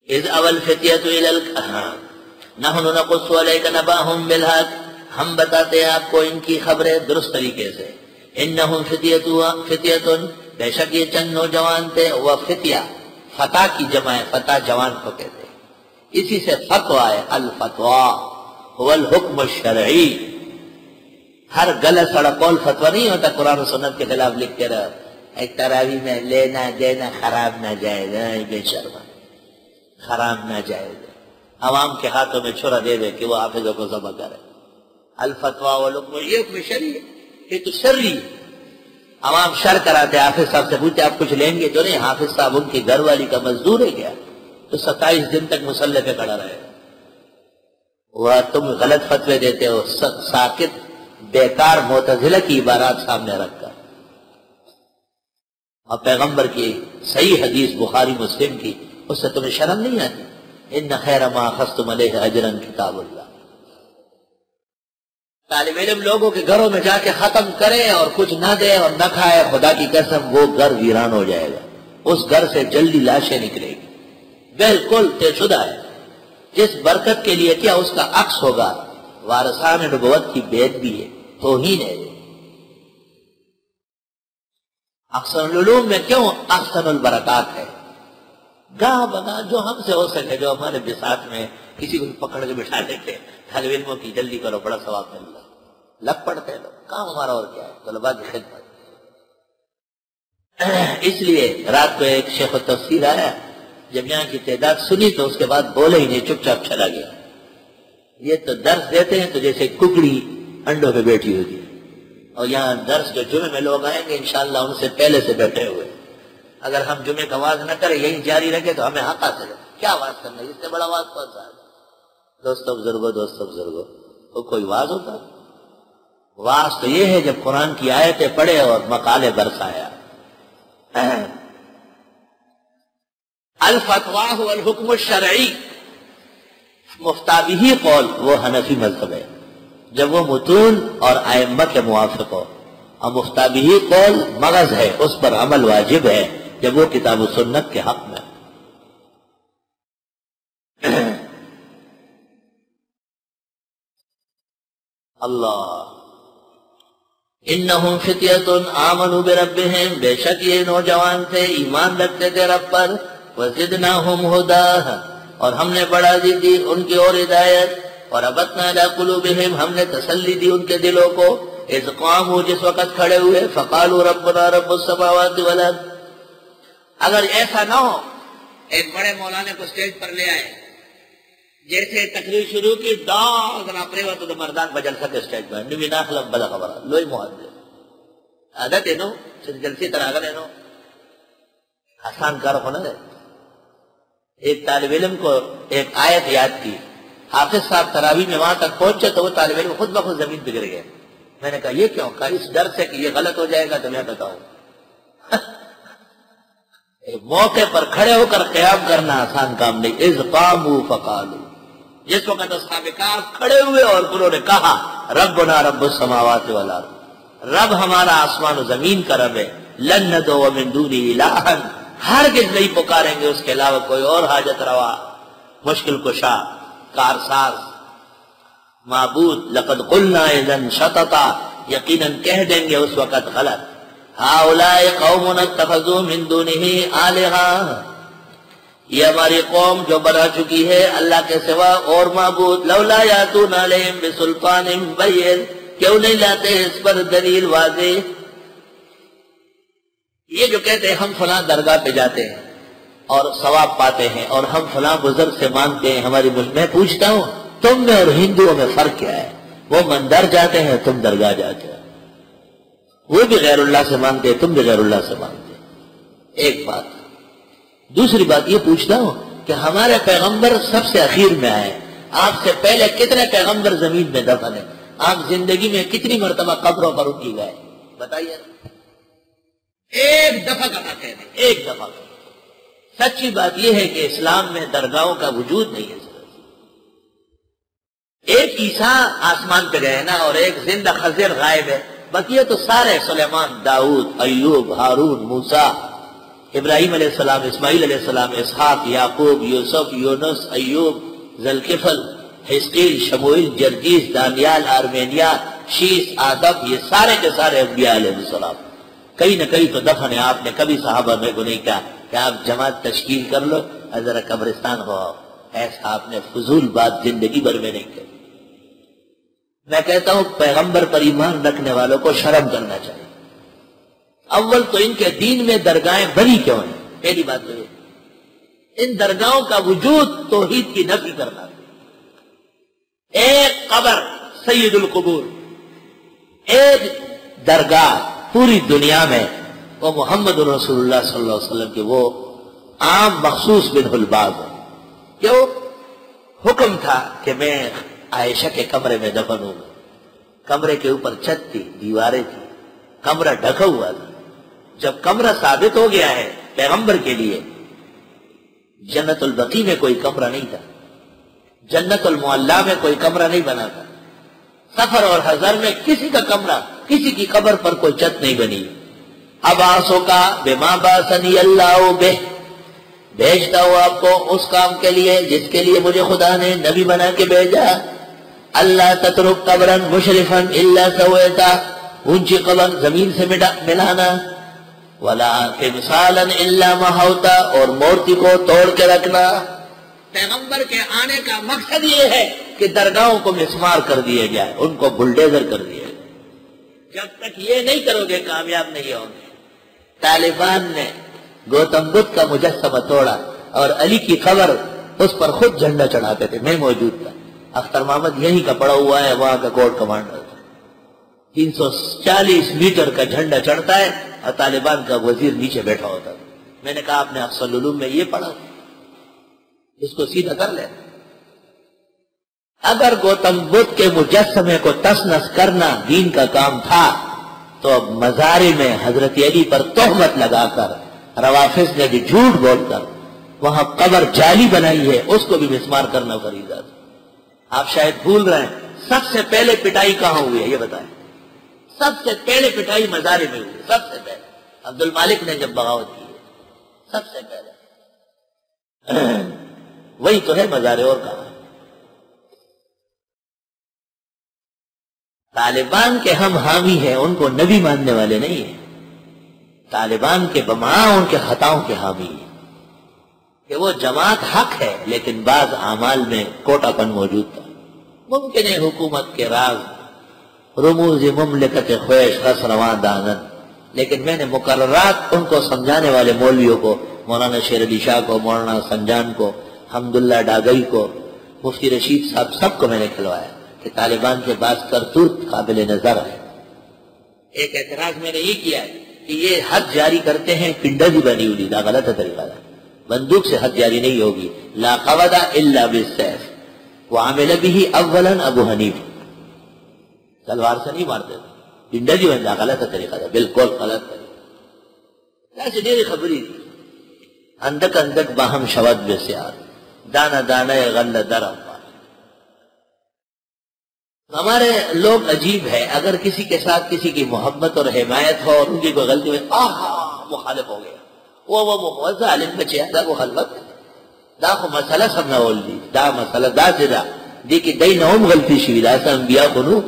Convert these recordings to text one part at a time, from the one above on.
اذ اول فتیۃ نحن نقص علیک نبأہم بالحق، ہم بتاتے ہیں آپ کو ان کی خبریں درست طریقے سے. انہم فتیۃ، بے شک یہ چند نوجوان تھے. وہ فتیہ فتح کی جمع ہے، فتح جوان کو کہتے ہیں، اسی سے فتویٰ ہے. الفتویٰ هو الحکم الشرعی. ہر غلط سڑا قول فتویٰ نہیں ہوتا قرآن و سنت کے خلاف لکھ کے رہا. ایک تراویح میں لینا دینا خراب نہ جائے گا، بے شرما خراب نہ جائے گا. عوام کے ہاتھوں میں چھرا دے دے کہ وہ حافظوں کو ذبح کرے. الفتویٰ والحکم، یہ حکم شرعی ہے، یہ تو شرعی. عوام شر کراتے، حافظ صاحب سے پوچھتے آپ کچھ لیں گے؟ جو نہیں، حافظ صاحب ان کی گھر والی کا مزدور ہے کیا؟ تو 27 دن تک مسلح پہ کھڑا رہے گا. وہ تم غلط فتوے دیتے ہو، ساکت بیکار معتزلہ کی عبارات سامنے رکھ کر، اور پیغمبر کی صحیح حدیث بخاری مسلم کی، اس سے تمہیں شرم نہیں آتی؟ ان خیر ما اخذتم علیہ اجرا کتاب اللہ. طالب علم لوگوں کے گھروں میں جا کے ختم کرے اور کچھ نہ دے اور نہ کھائے، خدا کی قسم وہ گھر ویران ہو جائے گا. اس گھر سے جلدی لاشیں نکلے گی. بالکل طے شدہ ہے. جس برکت کے لیے کیا اس کا عکس ہوگا. وارثان نبوت کی بیعت بھی ہے، توہین ہے. احسن العلوم میں کیوں احسن البرکات ہے؟ گاہ بنا جو ہم سے ہو سکے، جو ہمارے بساط میں کسی کو پکڑ کے بٹھا دیتے، طالب علموں کی جلدی کرو بڑا ثواب مل رہا. لگ پڑتے ہیں لوگ، کام ہمارا اور کیا ہے، طلباء کی خدمت. اس لیے رات کو ایک شیخ التفسیر آیا، جب یہاں کی تعداد سنی تو اس کے بعد بولے ہی نہیں، چپ چاپ چلا گیا. یہ تو درس دیتے ہیں تو جیسے ککڑی انڈوں پہ بیٹھی ہوتی ہے. اور یہاں درس جو جمعے میں لوگ آئیں گے انشاءاللہ ان سے پہلے سے بیٹھے ہوئے. اگر ہم جمعے کا آواز نہ کریں، یہی جاری رکھے تو ہمیں حق حاصل ہے. کیا آواز کرنا ہے، اس سے بڑا آواز کون سا ہے؟ دوستو بزرگو، وہ کوئی واز ہوتا؟ واز تو یہ ہے جب قرآن کی آیتیں پڑھے اور مقالے برسایا. الفتویٰ هو الحکم الشرعی. مفتابی قول وہ حنفی مذہب ہے جب وہ متون اور ائمہ کے موافق ہو، اور مفتابی قول مغز ہے، اس پر عمل واجب ہے جب وہ کتاب و سنت کے حق میں. اللہ انہم فتیۃ آمنوا بربہم، بے شک یہ نوجوان تھے ایمان رکھتے تھے رب پر. وزدناہم ہدی، اور ہم نے بڑھا دی ان کی اور ہدایت. وربطنا علی قلوبہم، ہم نے تسلی دی ان کے دلوں کو. اذ قاموا، جس وقت کھڑے ہوئے. فقالوا ربنا رب السماوات والارض. اگر ایسا نہ ہو ایک بڑے مولانا کو سٹیج پر لے آئے، جیسے تقریر شروع کی ڈاگ نہ پریوا تو مردان بجل سکے سٹیج پر نمی ناخلم بلا خبر لوئی معادلے عادت ہے نو جلسی طرح اگر ہے نو آسان کار ہونا ہے. ایک طالب علم کو ایک آیت یاد کی، حافظ صاحب تراویح میں وہاں تک پہنچے تو وہ طالب علم خود بخود زمین پہ گر گئے. میں نے کہا یہ کیوں؟ کہا اس ڈر سے کہ یہ غلط ہو جائے گا تو میں بتاؤں. موقع پر کھڑے ہو کر قیام کرنا آسان کام نہیں. اذ قاموا فقالوا، جس وقت اصحاب کہف کھڑے ہوئے اور انہوں نے کہا ربنا رب السماوات والارض، رب ہمارا آسمان و زمین کا رب ہے. لن ندعو من دونہ الہا، ہرگز نہیں پکاریں گے اس کے علاوہ کوئی اور حاجت روا، مشکل کشا، کارساز، معبود. لقد قلنا اذا شططا، یقیناً کہہ دیں گے اس وقت غلط. ہؤلاء قوم اتخذوا من دونہ آلہا، یہ ہماری قوم جو بنا چکی ہے اللہ کے سوا اور معبود. لولا یاتون علیہم بسلطان بین، کیوں نہیں لاتے اس پر دلیل واضح. یہ جو کہتے ہیں ہم فلاں درگاہ پہ جاتے ہیں اور ثواب پاتے ہیں اور ہم فلاں بزرگ سے مانگتے ہیں ہماری میں پوچھتا ہوں تم میں اور ہندوؤں میں فرق کیا ہے؟ وہ مندر جاتے ہیں، تم درگاہ جاتے ہیں. وہ بھی غیر اللہ سے مانگتے ہیں، تم بھی غیر اللہ سے مانگتے ہیں. ایک بات. دوسری بات یہ پوچھتا ہوں کہ ہمارے پیغمبر سب سے اخیر میں آئے، آپ سے پہلے کتنے پیغمبر زمین میں دفن ہیں؟ آپ زندگی میں کتنی مرتبہ قبروں پر اٹھی گئے؟ بتائیے. ایک دفعہ کا واقعہ نہیں، ایک دفعہ. سچی بات یہ ہے کہ اسلام میں درگاہوں کا وجود نہیں ہے. ایک عیسیٰ آسمان پہ گئے نا، اور ایک زندہ خضر غائب ہے. بقیہ تو سارے سلیمان، داؤد، ایوب، ہارون، موسیٰ، ابراہیم علیہ السلام، اسماعیل علیہ السلام، اسحاق، یعقوب، یوسف، یونس، ایوب، ذوالکفل، حزقیل، شموئیل، جرجیس، دانیال، آرمینیا، شیس، آدم، یہ سارے کے سارے انبیاء علیہ السلام. کئی نہ کئی تو دفن ہے. آپ نے کبھی صحابہ میں کو نہیں کہا کہ آپ جماعت تشکیل کر لو اور ذرا قبرستان ہو آؤ. ایسا آپ نے فضول بات زندگی بھر میں نہیں کہی. میں کہتا ہوں پیغمبر پر ایمان رکھنے والوں کو شرم کرنا چاہیے. اول تو ان کے دین میں درگاہیں بنی کیوں ہیں؟ پہلی بات تو یہ ان درگاہوں کا وجود توحید کی نفی کرنا. ایک قبر سید القبور، ایک درگاہ پوری دنیا میں وہ محمد رسول اللہ صلی اللہ علیہ وسلم کی وہ عام مخصوص بن الباب ہے. کیوں؟ حکم تھا کہ میں عائشہ کے کمرے میں دفن ہوں. کمرے کے اوپر چھت تھی، دیواریں تھی، کمرہ ڈھکا ہوا تھا. جب کمرہ ثابت ہو گیا ہے پیغمبر کے لیے، جنت البقیع میں کوئی کمرہ نہیں تھا، جنت المعلا میں کوئی کمرہ نہیں بنا تھا، سفر اور حضر میں کسی کا کمرہ، کسی کی قبر پر کوئی چھت نہیں بنی. اب آسو کا بما باسنی اللہ بہ، بھیجتا ہوں آپ کو اس کام کے لیے جس کے لیے مجھے خدا نے نبی بنا کے بھیجا. اللہ تترک قبرا مشرفا الا سویتا، اونچی قبر زمین سے ملانا. ولا تمثالا الا محوتا، اور مورتی کو توڑ کے رکھنا. پیغمبر کے آنے کا مقصد یہ ہے کہ درگاہوں کو مسمار کر دیا جائے، ان کو بلڈیزر کر دیا جائے. جب تک یہ نہیں کرو گے کامیاب نہیں ہوں گے. طالبان نے گوتم بدھ کا مجسمہ توڑا اور علی کی قبر اس پر خود جھنڈا چڑھاتے تھے. میں موجود تھا. اختر محمد یہیں کا پڑا ہوا ہے، وہاں کا کوٹ کمانڈر تھا. 340 میٹر کا جھنڈا چڑھتا ہے اور طالبان کا وزیر نیچے بیٹھا ہوتا تھا. میں نے کہا آپ نے افضل العلوم میں یہ پڑھا، اس کو سیدھا کر لیں. اگر گوتم بدھ کے مجسمے کو تس نس کرنا دین کا کام تھا تو اب مزارے میں حضرت علی پر تہمت لگا کر روافض نے بھی جھوٹ بول کر وہاں قبر جعلی بنائی ہے، اس کو بھی مسمار کرنا فریضہ تھا. آپ شاید بھول رہے ہیں سب سے پہلے پٹائی کہاں ہوئی ہے یہ بتائیں. سب سے پہلے پٹائی مزارے میں ہوئی. سب سے پہلے عبد المالک نے جب بغاوت کی ہے سب سے پہلے وہی تو ہے مزارے، اور کہاں. طالبان کے ہم حامی ہیں، ان کو نبی ماننے والے نہیں ہیں. طالبان کے بماں ان کے خطاؤں کے حامی ہیں کہ وہ جماعت حق ہے لیکن بعض اعمال میں کوٹا پن موجود تھا. ممکن ہے حکومت کے راز رموز مملکت خویش رس رواں دانن، لیکن میں نے مقررات ان کو سمجھانے والے مولویوں کو، مولانا شیر علی شاہ کو، مولانا سنجان کو، حمداللہ ڈاگئی کو، مفتی رشید صاحب، سب کو میں نے کھلوایا کہ طالبان کے بعض کرتوت قابل نظر ہے. ایک اعتراض میں نے یہ کیا ہے کہ یہ حد جاری کرتے ہیں پنڈی بنی ہوئی، دا غلط ہے طریقہ. بندوق سے حد جاری نہیں ہوگی. لا قودا الا بالسیف وعمل به اولا ابو حنیف، تلوار سے نہیں مارتے. پنڈی بننا غلط ہے طریقہ، بالکل غلط ہے. ایسی ڈیری خبری تھی. اندک اندک باہم شود بسیار، دانا دانا غل درم. ہمارے لوگ عجیب ہے، اگر کسی کے ساتھ کسی کی محبت اور حمایت ہو اور ان کی کوئی غلطی میں مخالف ہو گیا، وہ ظالم بچے دا وہ خلوت دا خو مسئلہ سب نہ بول دی، دا مسئلہ دا سے دا دی کہ دئی نوم غلطی شوی دا ایسا انبیاء کو نو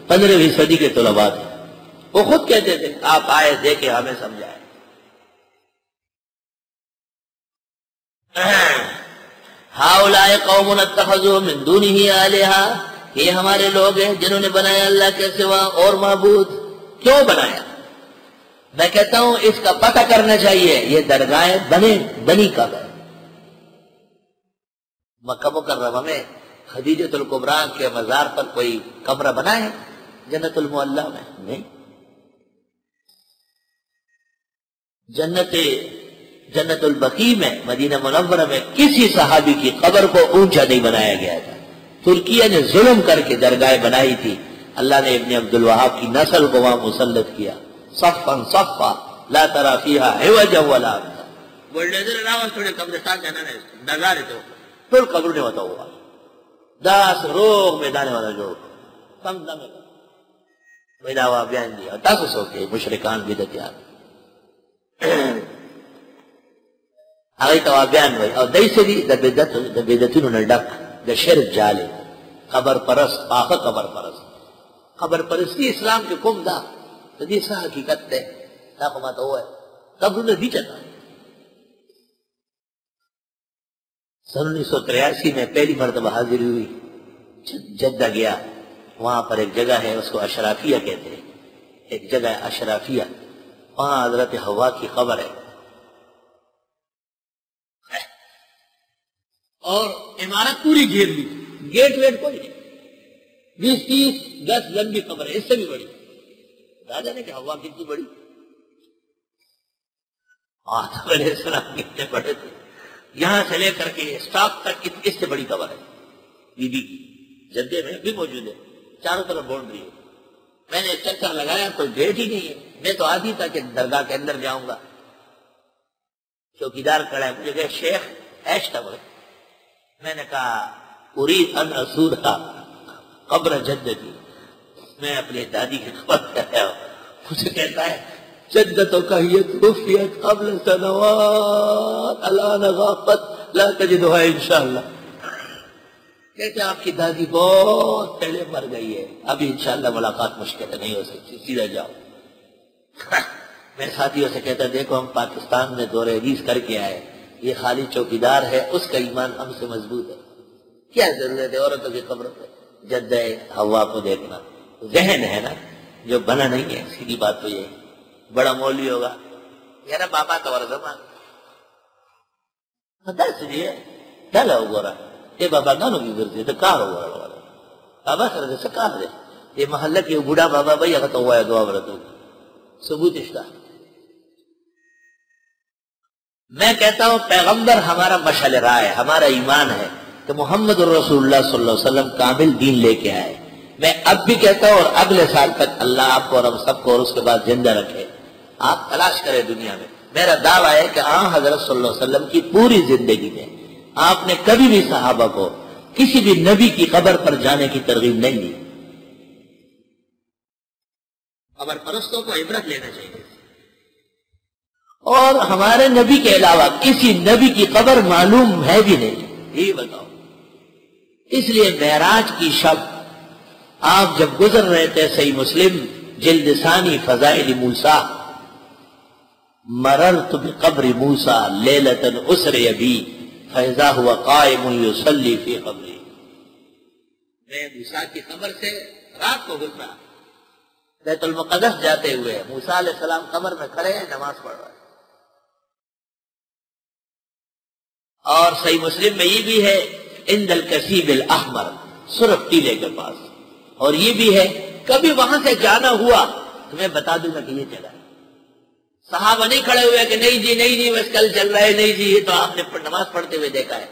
15ویں صدی کے طلباء تھے. وہ خود کہتے تھے آپ آئے دیکھے ہمیں سمجھائے. ہؤلاء قوم اتخذوا من دونه آلہۃ، یہ ہمارے لوگ ہیں جنہوں نے بنایا اللہ کے سوا اور معبود. کیوں بنایا؟ میں کہتا ہوں اس کا پتہ کرنا چاہیے. یہ درگاہیں بنی کب ہے؟ مکہ مکرمہ میں خدیجۃ الکبریٰ کے مزار پر کوئی کمرہ بنا ہے جنت المعلا میں؟ نہیں. جنت البقیع میں مدینہ منورہ میں کسی صحابی کی قبر کو اونچا نہیں بنایا گیا تھا. ترکیہ نے ظلم کر کے درگاہ بنائی تھی. اللہ نے ابن عبد الوہاب کی نسل کو وہاں مسلط کیا. صفا صفا لا ترى فيها عوجا ولا امتا. بلڈیزر علاوہ تھوڑے قبرستان جانا نہیں نظارے تو پھر قبر نے ہوتا ہوا داس روغ میدانے والا جو کم دمے ویداوا بیان دیا تاسو سو کے مشرکان بدعتیان. هغه توابیان وای او دای سړي د بدعتونو نه ډک د شرک جالي خبر پرست هغه خبر پرستی اسلام کې کوم دا د دې څه حقیقت ده دا کومه ته وای قبرونه دي چتا. 1983 میں پہلی مرتبہ حاضری ہوئی، جدہ گیا، وہاں پر ایک جگہ ہے اس کو اشرافیہ کہتے ہیں، ایک جگہ ہے اشرافیہ، وہاں حضرت حوا کی قبر ہے اور عمارت پوری گھیر لی، گیٹ ویٹ کوئی نہیں، 20-30 گز لمبی قبر ہے، اس سے بھی بڑی. بتا جانے کہ حوا کتنی بڑی، آدم علیہ السلام کتنے بڑے تھے. یہاں سے لے کر کے اسٹاک تک اس سے بڑی قبر ہے بی بی کی، جدے میں بھی موجود ہے، چاروں طرف باؤنڈری ہے. میں نے چکر لگایا کوئی گیٹ ہی نہیں ہے، میں تو آدھی تھا کہ درگاہ کے اندر جاؤں گا. چوکیدار کھڑا ہے، مجھے کہا شیخ ایش تھا بولے. میں نے کہا اريد ان ازورها قبر جدتی، میں اپنی دادی کی قبر پہ آیا ہوں. مجھے کہتا ہے جدتوں کا یہ توفیت قبل سنوات الان غافت لا تجدها انشاءاللہ. کہتے ہیں آپ کی دادی بہت پہلے مر گئی ہے، ابھی انشاءاللہ ملاقات مشکل ہے، نہیں ہو سکتی، سیدھا جاؤ. میں ساتھیوں سے کہتا دیکھو ہم پاکستان میں دور حدیث کر کے آئے، یہ خالی چوکیدار ہے، اس کا ایمان ہم سے مضبوط ہے، کیا ضرورت ہے عورتوں کی قبروں پہ جدہ حوا کو دیکھنا. ذہن ہے نا جو بنا نہیں ہے، سیدھی بات تو یہ ہے. بڑا مولوی ہوگا میرا بابا تو زمان پتا سجیے ڈالا ہو گورا یہ بابا گانوں کی گرتی تو کار ہو گورا بابا سر جیسے کار دے یہ محلہ کی بوڑھا بابا بھائی اگر تو ہوا ہے دعا برتو ثبوت اشتہ. میں کہتا ہوں پیغمبر ہمارا مشعل راہ ہے، ہمارا ایمان ہے کہ محمد الرسول اللہ صلی اللہ علیہ وسلم کامل دین لے کے آئے. میں اب بھی کہتا ہوں اور اگلے سال تک اللہ آپ کو اور ہم سب کو اور اس کے بعد زندہ رکھے. آپ تلاش کریں دنیا میں. میرا دعویٰ ہے کہ آن حضرت صلی اللہ علیہ وسلم کی پوری زندگی میں آپ نے کبھی بھی صحابہ کو کسی بھی نبی کی قبر پر جانے کی ترغیب نہیں دی. قبر پرستوں کو عبرت لینا چاہیے. اور ہمارے نبی کے علاوہ کسی نبی کی قبر معلوم ہے بھی نہیں، یہ بتاؤ. اس لیے معراج کی شب آپ جب گزر رہے تھے، صحیح مسلم جلد ثانی فضائل موسیٰ، مررت بقبر موسیٰ لیلۃ اسری بی فاذا هو قائم یصلی فی قبری. میں موسیٰ کی قبر سے رات کو گزرا، بیت المقدس جاتے ہوئے موسیٰ علیہ السلام قبر میں کھڑے ہیں، نماز پڑھ رہے ہیں. اور صحیح مسلم میں یہ بھی ہے عند الکثیب الاحمر، سرخ ٹیلے کے پاس. اور یہ بھی ہے کبھی وہاں سے جانا ہوا تو میں بتا دوں گا کہ یہ جگہ ہے. صحابہ نہیں کھڑے ہوئے کہ نہیں جی نہیں جی بس کل چل رہا ہے، نہیں جی یہ تو آپ نے نماز پڑھتے ہوئے دیکھا ہے.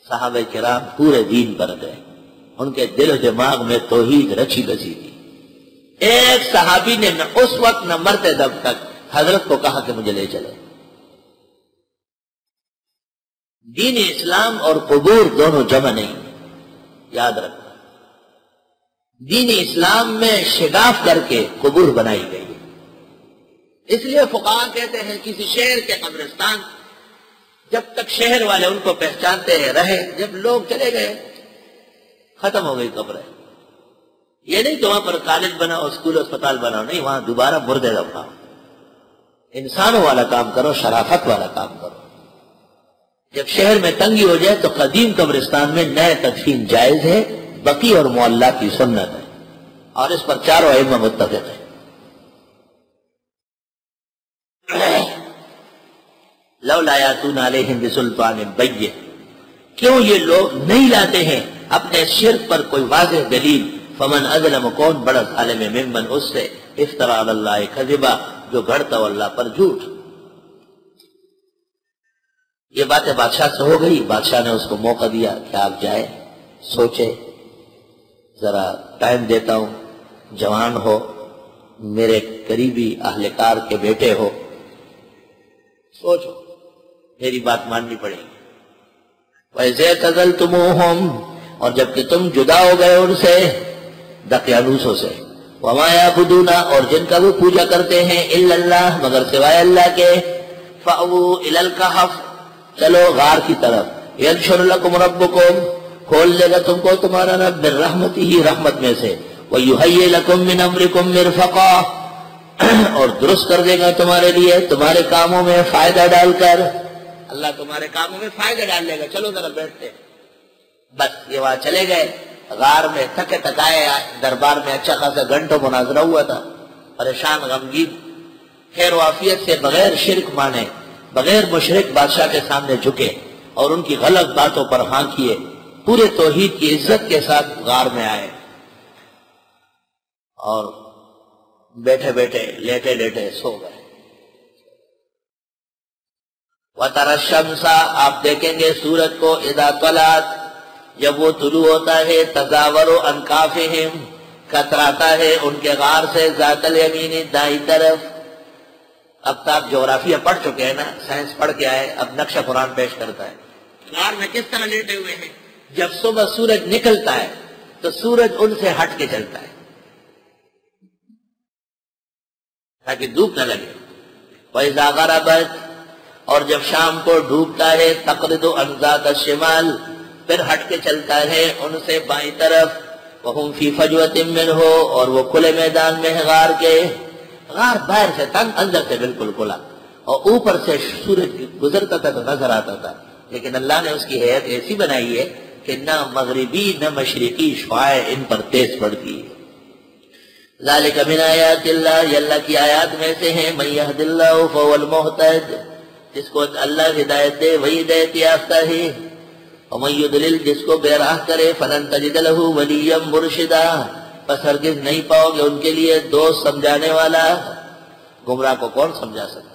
صحابہ کرام پورے دین پر گئے، ان کے دل و دماغ میں توحید رچی بسی تھی. ایک صحابی نے نہ اس وقت نہ مرتے دم تک حضرت کو کہا کہ مجھے لے چلے. دین اسلام اور قبور دونوں جمع نہیں، یاد رکھنا. دین اسلام میں شگاف کر کے قبور بنائی گئی ہے. اس لیے فقہاء کہتے ہیں کسی شہر کے قبرستان جب تک شہر والے ان کو پہچانتے ہیں رہے، جب لوگ چلے گئے ختم ہو گئی قبریں. یہ نہیں کہ وہاں پر کالج بناؤ، اسکول اسپتال بناؤ، نہیں، وہاں دوبارہ مردے دفناؤ. انسانوں والا کام کرو، شرافت والا کام کرو. جب شہر میں تنگی ہو جائے تو قدیم قبرستان میں نئے تدفین جائز ہے، بقی اور معلّہ کی سنت ہے، اور اس پر چاروں ائمہ متفق ہیں. لولا یاتون علیہم بسلطان بین، کیوں یہ لوگ نہیں لاتے ہیں اپنے شرک پر کوئی واضح دلیل. فمن اظلم، کون بڑا ظالم ہے، ممن اس سے افترا علی اللہ کذبا، جو گھڑتا ہو اللہ پر جھوٹ. یہ باتیں بادشاہ سے ہو گئی. بادشاہ نے اس کو موقع دیا کہ آپ جائیں، سوچے، ذرا ٹائم دیتا ہوں، جوان ہو، میرے قریبی اہلکار کے بیٹے ہو، سوچو، میری بات ماننی پڑے گی. وَإِذْ اعْتَزَلْتُمُوهُمْ، اور جبکہ تم جدا ہو گئے ان سے، دقیانوسوں سے، وَمَا يَعْبُدُونَ، اور جن کا وہ پوجا کرتے ہیں، إِلَّا اللَّهِ، مگر سوائے اللہ کے، فَأْوُوا إِلَى الْكَهْفِ، چلو غار کی طرف. ینشر لکم ربکم، کھول دے گا تم کو تمہارا رب برحمتہ ہی، رحمت میں سے. وَيُحَيِّ لَكُم مِّنْ أَمْرِكُم مِّرْفَقًا، اور درست کر دے گا تمہارے لیے تمہارے کاموں میں فائدہ ڈال کر. اللہ تمہارے کاموں میں فائدہ ڈال لے گا. چلو ذرا بیٹھتے. بس یہ وہاں چلے گئے غار میں، تھکے تھکائے. دربار میں اچھا خاصا گھنٹوں مناظرہ ہوا تھا. پریشان غمگین، خیر و عافیت سے بغیر شرک مانے، بغیر مشرک بادشاہ کے سامنے جھکے اور ان کی غلط باتوں پر ہاں کیے، پورے توحید کی عزت کے ساتھ غار میں آئے. اور بیٹھے بیٹھے لیٹے لیٹے سو گئے. وَتَرَى الشَّمْسَ، آپ دیکھیں گے سورج کو، اذا طلعت، جب وہ طلوع ہوتا ہے، تزاور عن کافہم، کتراتا ہے ان کے غار سے، ذات الیمین، دائیں طرف. اب تک جغرافیہ پڑھ چکے ہیں نا، سائنس پڑھ کے آئے، اب نقشہ قرآن پیش کرتا ہے. غار میں کس طرح لیٹے ہوئے ہیں؟ جب صبح سورج نکلتا ہے تو سورج ان سے ہٹ کے چلتا ہے تاکہ دھوپ نہ لگے. وَإِذَا غَرَبَتْ، اور جب شام کو ڈوبتا ہے، تقرض عن ذات الشمال، پھر ہٹ کے چلتا ہے ان سے بائیں طرف. وَهُمْ فِي فَجْوَةٍ مِّنْهُ، اور وہ کھلے میدان میں ہے غار کے. غار باہر سے تنگ، اندر سے بالکل کھلا، اور اوپر سے سورج گزرتا تھا تو نظر آتا تھا. لیکن اللہ نے اس کی حیت ایسی بنائی ہے کہ نہ مغربی نہ مشرقی شعاعیں ان پر تیز پڑتی ہے. ذالک من آیات اللہ، یہ اللہ کی آیات میں سے ہیں. من یہد اللہ فهو المہتد، جس کو اللہ ہدایت دے وہی ہدایت یافتہ ہے. ومن یضلل، جس کو بے راہ کرے، فلن تجد له ولیا مرشدا، پس ہرگز نہیں پاؤ گے ان کے لیے دوست سمجھانے والا. گمراہ کو کون سمجھا سکتا؟